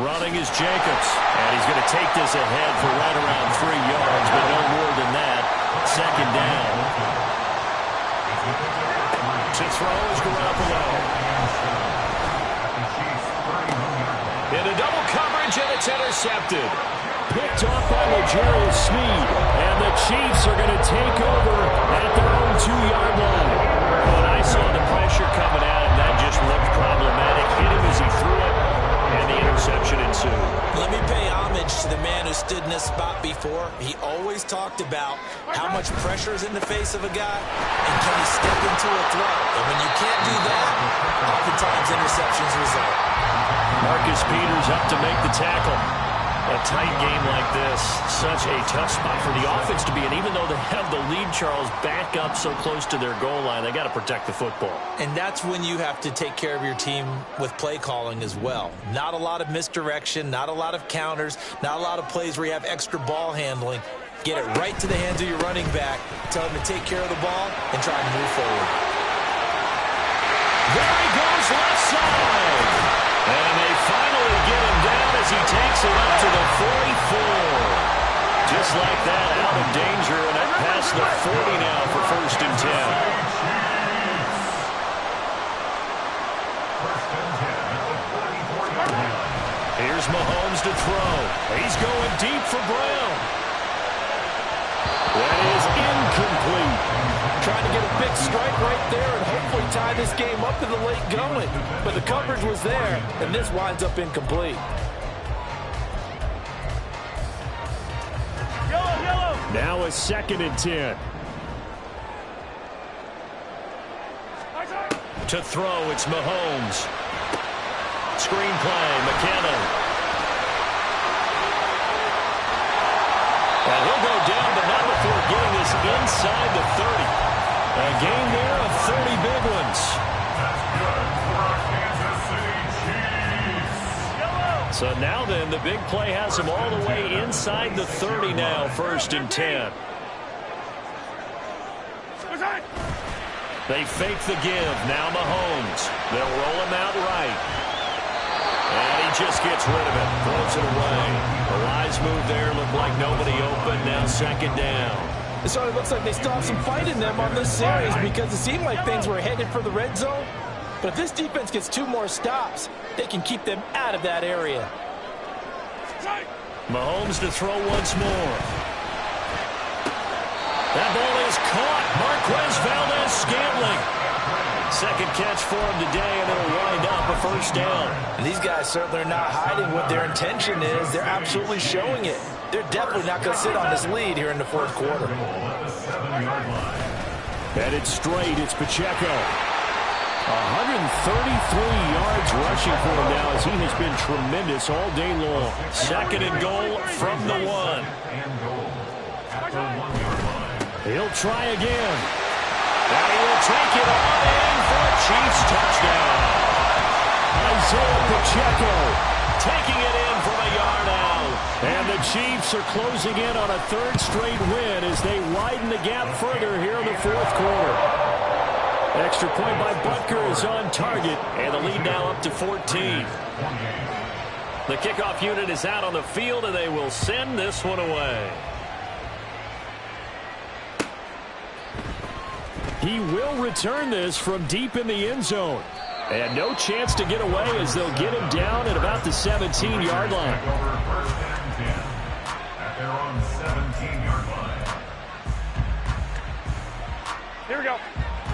S2: Running is Jacobs, and he's going to take this ahead for right around 3 yards, but no more than that. 2nd down. To throw is Garoppolo. Into double coverage, and it's intercepted. Picked off by L'Jarius Sneed, and the Chiefs are going to take over at their own 2-yard line. When I saw the pressure coming at him, that just looked problematic. Hit him as he threw it, and the interception ensued.
S3: Let me pay homage to the man who stood in this spot before. He always talked about how much pressure is in the face of a guy, and can he step into a throw. And when you can't do that, oftentimes interceptions result.
S2: Marcus Peters up to make the tackle.
S7: A tight game like this, such a tough spot for the offense to be in. Even though they have the lead, Charles, back up so close to their goal line, they got to protect the football.
S3: And that's when you have to take care of your team with play calling as well. Not a lot of misdirection, not a lot of counters, not a lot of plays where you have extra ball handling. Get it right to the hands of your running back, tell him to take care of the ball, and try and move forward.
S7: There he goes left side. And they finally get him down as he takes it up to the 44. Just like that, out of danger, and up past the 40 now for 1st and 10. Here's Mahomes to throw. He's going deep for Brown. That is incomplete.
S4: Trying to get a big strike right there and hopefully tie this game up in the late going. But the coverage was there, and this winds up incomplete.
S2: Now a 2nd and 10.
S7: To throw, it's Mahomes. Screen play, McKinnon. And he'll go down, but not before getting this inside the 30. A game there of 30 big ones. So now then, the big play has him all the way inside the 30 now, 1st and 10. They fake the give. Now Mahomes. They'll roll him out right. And he just gets rid of it. Throws it away. A wise move there. Looked like nobody open. Now 2nd down.
S4: It sort of looks like they still have some fight in them on this series because it seemed like things were headed for the red zone. But if this defense gets 2 more stops, they can keep them out of that area.
S7: Mahomes to throw once more. That ball is caught. Marquez Valdez-Scantling. 2nd catch for him today, and it'll wind up a 1st down.
S4: And these guys certainly are not hiding what their intention is. They're absolutely showing it. They're definitely not going to sit on this lead here in the 4th quarter.
S2: Headed straight, it's Pacheco. 133 yards rushing for him now as he has been tremendous all day long.
S7: 2nd and goal from the 1.
S2: He'll try again.
S7: And he will take it on in for a Chiefs touchdown.
S2: Isaiah Pacheco
S7: taking it in from a yard out.
S2: And the Chiefs are closing in on a 3rd straight win as they widen the gap further here in the 4th quarter. Extra point by Butker is on target,
S7: and the lead now up to 14. The kickoff unit is out on the field, and they will send this one away.
S2: He will return this from deep in the end zone. And no chance to get away as they'll get him down at about the 17-yard line.
S6: At their own 17-yard line.
S5: Here we go.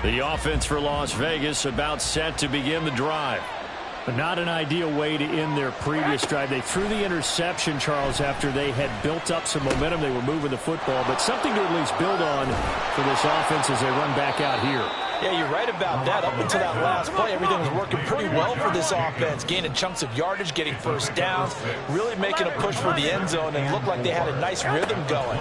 S2: The offense for Las Vegas about set to begin the drive. But not an ideal way to end their previous drive. They threw the interception, Charles, after they had built up some momentum. They were moving the football, but something to at least build on for this offense as they run back out here.
S3: Yeah, you're right about that. Up until that last play, everything was working pretty well for this offense. Gaining chunks of yardage, getting 1st downs, really making a push for the end zone, and it looked like they had a nice rhythm going.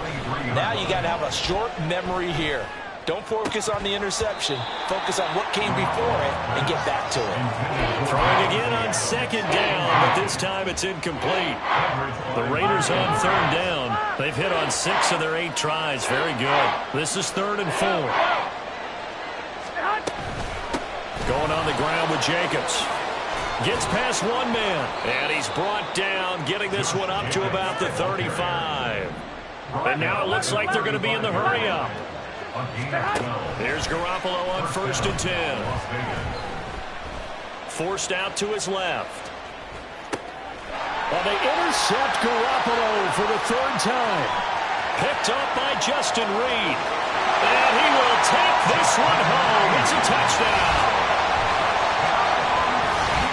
S3: Now you got to have a short memory here. Don't focus on the interception. Focus on what came before it and get back to it.
S7: Throwing again on 2nd down, but this time it's incomplete. The Raiders on 3rd down. They've hit on 6 of their 8 tries. Very good. This is 3rd and 4. Going on the ground with Jacobs. Gets past one man. And he's brought down, getting this one up to about the 35. And now it looks like they're going to be in the hurry-up. Here's Garoppolo on 1st and 10. Forced out to his left.
S2: Well, they intercept Garoppolo for the 3rd time.
S7: Picked up by Justin Reed. And he will take this one home. It's a touchdown.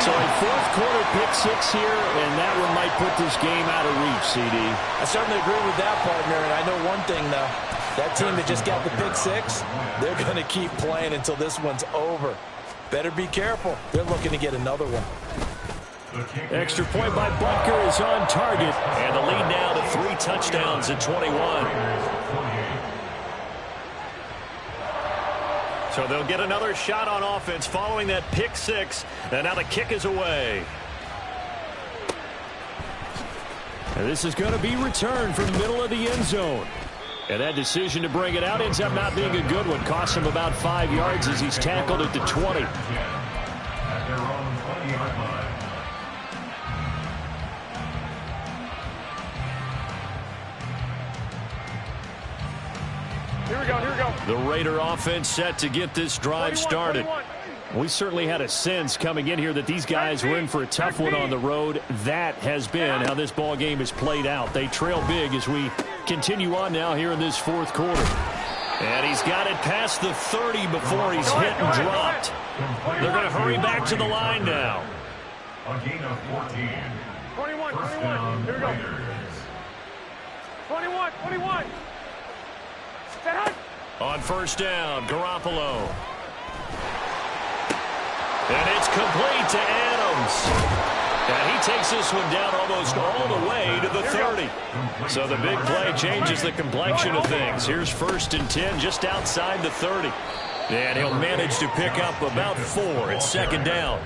S2: So a 4th quarter pick 6 here, and that one might put this game out of reach, CD.
S3: I certainly agree with that, partner, and I know one thing, though. That team that just got the pick 6, they're going to keep playing until this one's over. Better be careful. They're looking to get another one.
S2: Extra point by Butker is on target. And the lead now to 3 touchdowns at 21. So they'll get another shot on offense following that pick 6. And now the kick is away. And this is going to be returned from the middle of the end zone. And that decision to bring it out ends up not being a good one. Costs him about 5 yards as he's tackled at the 20.
S6: At their own 20-yard line.
S5: Here we go, here we go.
S2: The Raider offense set to get this drive started. We certainly had a sense coming in here that these guys were in for a tough one on the road. That has been how this ball game has played out. They trail big as we continue on now here in this fourth quarter. And he's got it past the 30 before he's hit and dropped. They're going to hurry back to the line now.
S6: A gain of 14.
S5: 21,
S6: First
S5: 21.
S6: down,
S5: Here we go.
S6: Raiders.
S5: 21, 21. Set up.
S2: On first down, Garoppolo. And it's complete to Adams. And he takes this one down almost all the way to the 30. So the big play changes the complexion of things. Here's 1st and 10 just outside the 30. And he'll manage to pick up about 4 at 2nd down.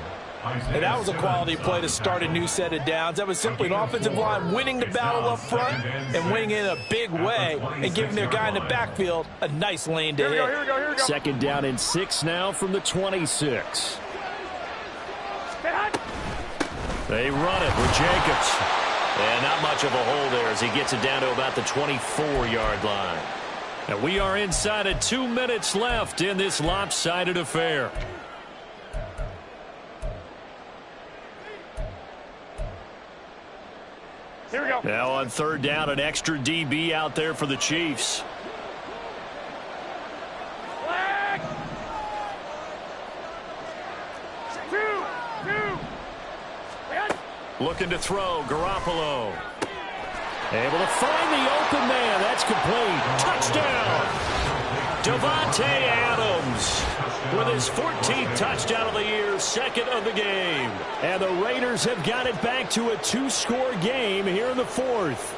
S3: And that was a quality play to start a new set of downs. That was simply an offensive line winning the battle up front and winning in a big way and giving their guy in the backfield a nice lane to hit.
S5: Here we go.
S2: 2nd down and 6 now from the 26. They run it with Jacobs. And not much of a hole there as he gets it down to about the 24-yard line. And we are inside of 2 minutes left in this lopsided affair.
S5: Here we go.
S2: Now on 3rd down, an extra DB out there for the Chiefs.
S5: Flag. 2.
S2: Looking to throw, Garoppolo. Able to find the open man. That's complete. Touchdown. Davante Adams with his 14th touchdown of the year, 2nd of the game. And the Raiders have got it back to a 2-score game here in the 4th.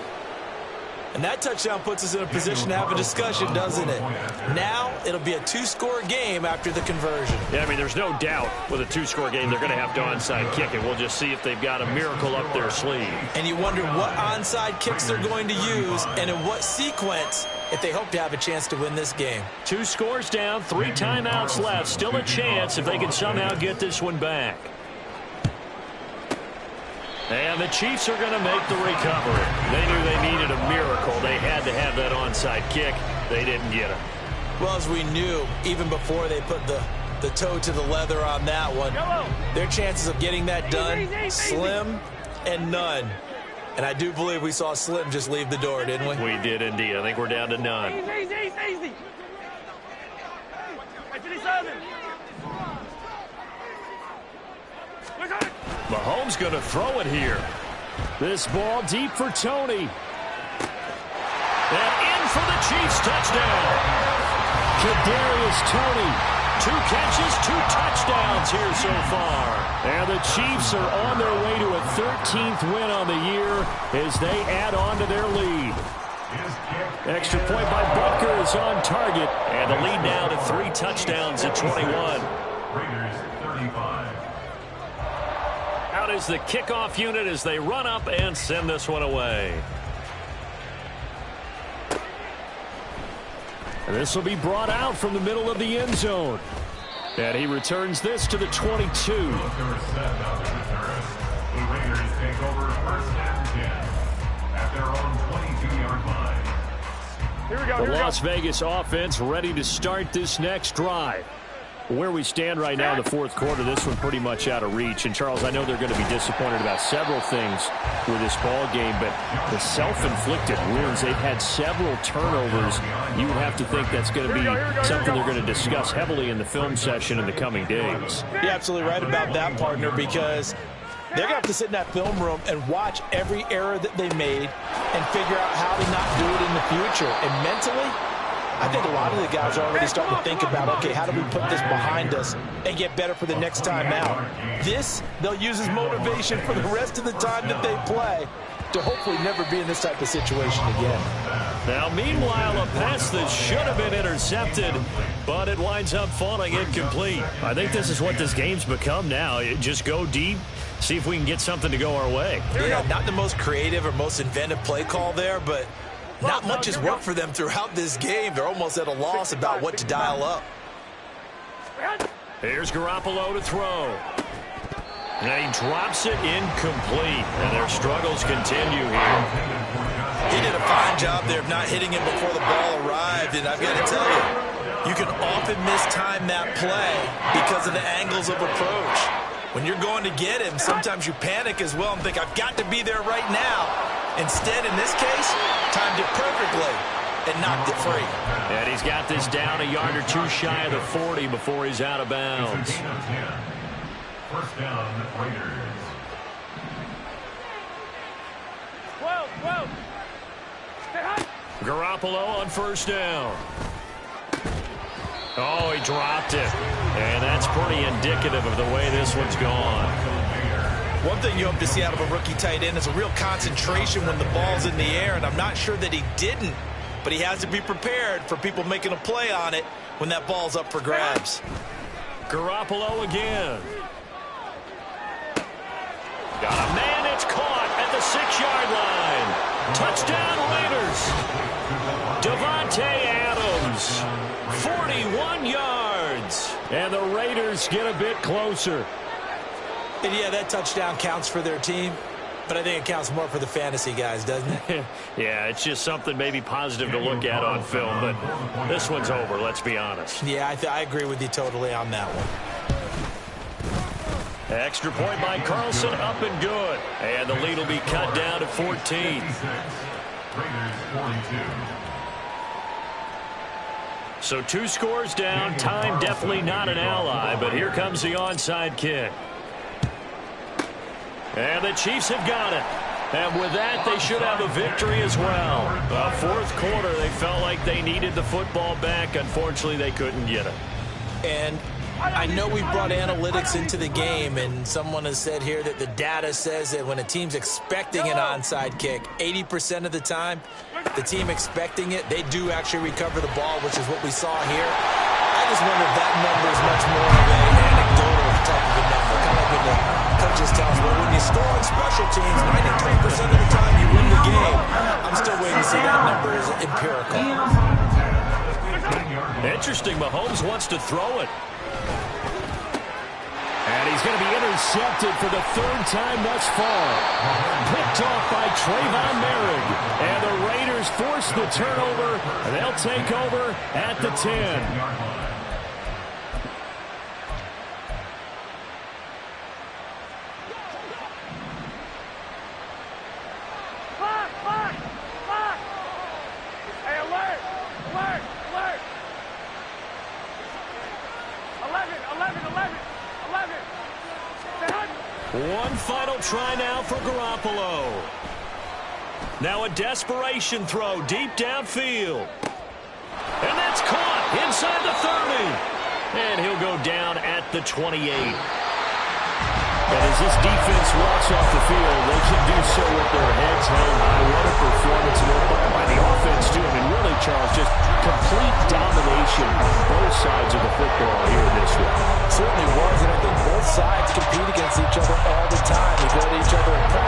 S3: And that touchdown puts us in a position to have a discussion, doesn't it? Now it'll be a 2-score game after the conversion.
S2: Yeah, I mean, there's no doubt with a 2-score game they're going to have to onside kick it. We'll just see if they've got a miracle up their sleeve.
S3: And you wonder what onside kicks they're going to use and in what sequence if they hope to have a chance to win this game.
S2: 2 scores down, 3 timeouts left. Still a chance if they can somehow get this one back. And the Chiefs are going to make the recovery. They knew they needed a miracle. They had to have that onside kick. They didn't get it.
S3: Well, as we knew, even before they put the toe to the leather on that one, their chances of getting that done, slim and none. And I do believe we saw Slim just leave the door, didn't we?
S2: We did indeed. I think we're down to none.
S5: Easy. 57.
S2: Mahomes going to throw it here. This ball deep for Tony. And in for the Chiefs touchdown. Kadarius Toney. 2 catches, 2 touchdowns here so far. And the Chiefs are on their way to a 13th win on the year as they add on to their lead. Extra point by Butker is on target. And the lead now to 3 touchdowns at 21.
S6: Raiders 35.
S2: Out is the kickoff unit as they run up and send this one away. And this will be brought out from the middle of the end zone. And he returns this to the 22.
S6: The Raiders take over 1st and 10 at their own 22-yard line.
S5: Here we go.
S2: The Las Vegas offense ready to start this next drive. Where we stand right now in the 4th quarter, this one pretty much out of reach. And, Charles, I know they're going to be disappointed about several things with this ball game, but the self-inflicted wounds, they've had several turnovers. You would have to think that's going to be something they're going to discuss heavily in the film session in the coming days.
S3: You're absolutely right about that, partner, because they're going to have to sit in that film room and watch every error that they made and figure out how to not do it in the future. And mentally,
S4: I think a lot of the guys are already starting to think about, okay, how do we put this behind us and get better for the next time out? This, they'll use as motivation for the rest of the time that they play to hopefully never be in this type of situation again.
S2: Now, meanwhile, a pass that should have been intercepted, but it winds up falling incomplete. I think this is what this game's become now. Just go deep, see if we can get something to go our way.
S3: Yeah, not the most creative or most inventive play call there, but not much has worked for them throughout this game. They're almost at a loss about what to dial up.
S2: Here's Garoppolo to throw. And he drops it incomplete. And their struggles continue here.
S3: He did a fine job there of not hitting him before the ball arrived. And I've got to tell you, you can often mistime that play because of the angles of approach. When you're going to get him, sometimes you panic as well and think, I've got to be there right now. Instead, in this case, timed it perfectly and knocked it free.
S2: And he's got this down a yard or two shy of the 40 before he's out of bounds.
S6: First down, Raiders.
S5: Whoa. Stay high.
S2: Garoppolo on first down. Oh, he dropped it. And that's pretty indicative of the way this one's gone.
S3: One thing you hope to see out of a rookie tight end is a real concentration when the ball's in the air, and I'm not sure that he didn't, but he has to be prepared for people making a play on it when that ball's up for grabs.
S2: Garoppolo again. Got a man, it's caught at the 6-yard line. Touchdown Raiders. Devontae Adams, 41 yards. And the Raiders get a bit closer.
S3: And yeah, that touchdown counts for their team, but I think it counts more for the fantasy guys, doesn't it?
S2: Yeah, it's just something maybe positive to look at on film, but this one's over, let's be honest.
S3: Yeah, I agree with you totally on that one.
S2: Extra point by Carlson, up and good. And the lead will be cut down to 14.
S6: Raiders 42.
S2: So 2 scores down, time definitely not an ally, but here comes the onside kick. And the Chiefs have got it. And with that, they should have a victory as well. Fourth quarter, they felt like they needed the football back. Unfortunately, they couldn't get it.
S3: And I know we brought analytics into the game, and someone has said here that the data says that when a team's expecting an onside kick, 80% of the time, the team expecting it, they do actually recover the ball, which is what we saw here. I just wonder if that number is much more of an anecdotal type of a number. Kind of like when the coaches tell us, well, when you score on special teams, 93% of the time you win the game. I'm still waiting to see that number is empirical.
S2: Interesting, Mahomes wants to throw it. And he's going to be intercepted for the 3rd time thus far. Picked off by Trayvon Merrick. And the Raiders force the turnover, and they'll take over at the 10.
S5: Hey, alert! 11. Stay high.
S2: One final try now for Garoppolo. Now a desperation throw deep downfield. And that's caught inside the 30. And he'll go down at the 28. And as this defense walks off the field, they can do so with their heads held high. What a performance by the offense, too. I mean, really, Charles, just complete domination on both sides of the football here in this one.
S4: Certainly was, and I think both sides compete against each other all the time. They go to each other in practice.